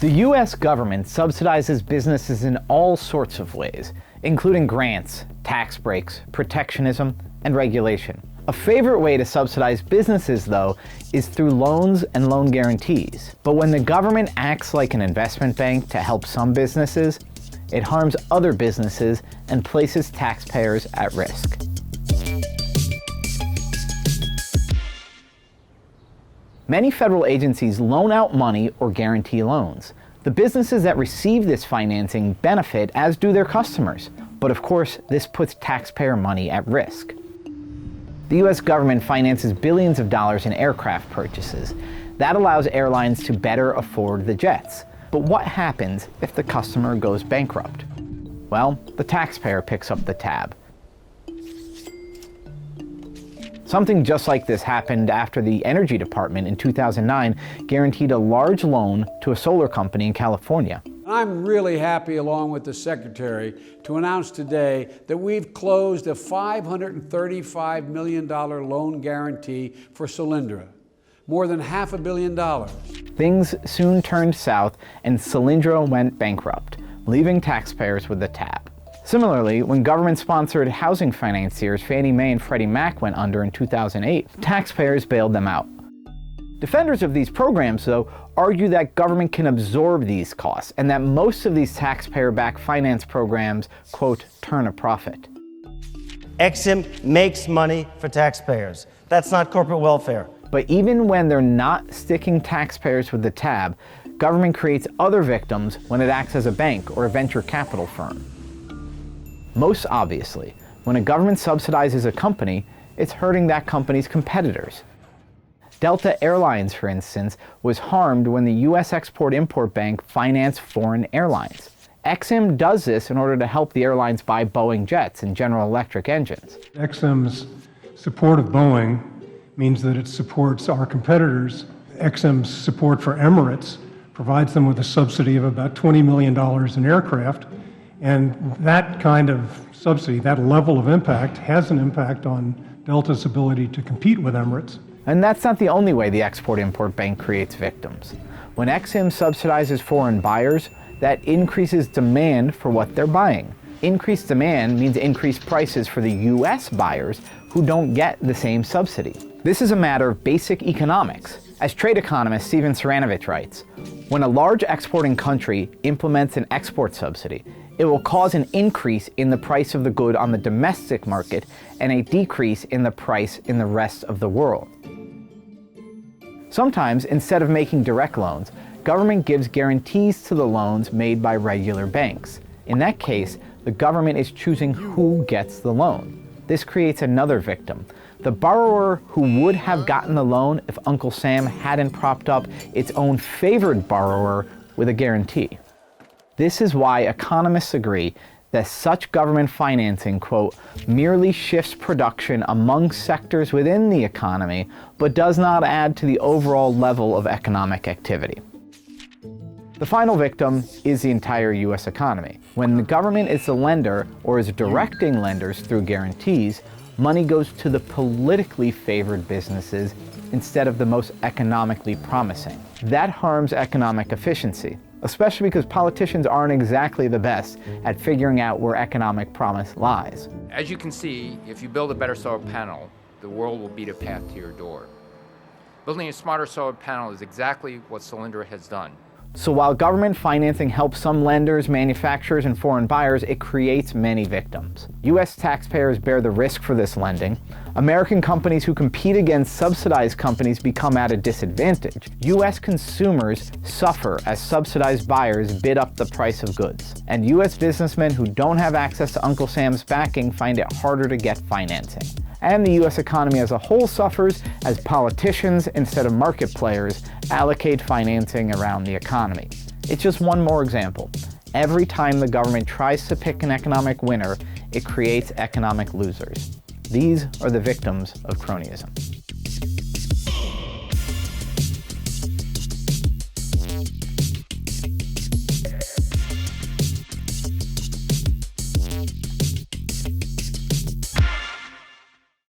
The U.S. government subsidizes businesses in all sorts of ways, including grants, tax breaks, protectionism, and regulation. A favorite way to subsidize businesses, though, is through loans and loan guarantees. But when the government acts like an investment bank to help some businesses, it harms other businesses and places taxpayers at risk. Many federal agencies loan out money or guarantee loans. The businesses that receive this financing benefit, as do their customers. But of course, this puts taxpayer money at risk. The U.S. government finances billions of dollars in aircraft purchases. That allows airlines to better afford the jets. But what happens if the customer goes bankrupt? Well, the taxpayer picks up the tab. Something just like this happened after the Energy Department in 2009 guaranteed a large loan to a solar company in California. I'm really happy, along with the Secretary, to announce today that we've closed a $535 million loan guarantee for Solyndra, more than $500 million. Things soon turned south and Solyndra went bankrupt, leaving taxpayers with the tab. Similarly, when government-sponsored housing financiers Fannie Mae and Freddie Mac went under in 2008, taxpayers bailed them out. Defenders of these programs, though, argue that government can absorb these costs and that most of these taxpayer-backed finance programs, quote, turn a profit. Ex-Im makes money for taxpayers. That's not corporate welfare. But even when they're not sticking taxpayers with the tab, government creates other victims when it acts as a bank or a venture capital firm. Most obviously, when a government subsidizes a company, it's hurting that company's competitors. Delta Airlines, for instance, was harmed when the U.S. Export-Import Bank financed foreign airlines. Ex-Im does this in order to help the airlines buy Boeing jets and General Electric engines. Ex-Im's support of Boeing means that it supports our competitors. Ex-Im's support for Emirates provides them with a subsidy of about $20 million in aircraft. And that kind of subsidy, that level of impact, has an impact on Delta's ability to compete with Emirates. And that's not the only way the Export-Import Bank creates victims. When Ex-Im subsidizes foreign buyers, that increases demand for what they're buying. Increased demand means increased prices for the U.S. buyers who don't get the same subsidy. This is a matter of basic economics. As trade economist Steven Saranovich writes, when a large exporting country implements an export subsidy, it will cause an increase in the price of the good on the domestic market and a decrease in the price in the rest of the world. Sometimes, instead of making direct loans, government gives guarantees to the loans made by regular banks. In that case, the government is choosing who gets the loan. This creates another victim, the borrower who would have gotten the loan if Uncle Sam hadn't propped up its own favored borrower with a guarantee. This is why economists agree that such government financing, quote, merely shifts production among sectors within the economy, but does not add to the overall level of economic activity. The final victim is the entire U.S. economy. When the government is the lender or is directing lenders through guarantees, money goes to the politically favored businesses instead of the most economically promising. That harms economic efficiency, especially because politicians aren't exactly the best at figuring out where economic promise lies. As you can see, if you build a better solar panel, the world will beat a path to your door. Building a smarter solar panel is exactly what Solyndra has done. So while government financing helps some lenders, manufacturers, and foreign buyers, it creates many victims. U.S. taxpayers bear the risk for this lending. American companies who compete against subsidized companies become at a disadvantage. U.S. consumers suffer as subsidized buyers bid up the price of goods. And U.S. businessmen who don't have access to Uncle Sam's backing find it harder to get financing. And the U.S. economy as a whole suffers as politicians, instead of market players, allocate financing around the economy. It's just one more example. Every time the government tries to pick an economic winner, it creates economic losers. These are the victims of cronyism.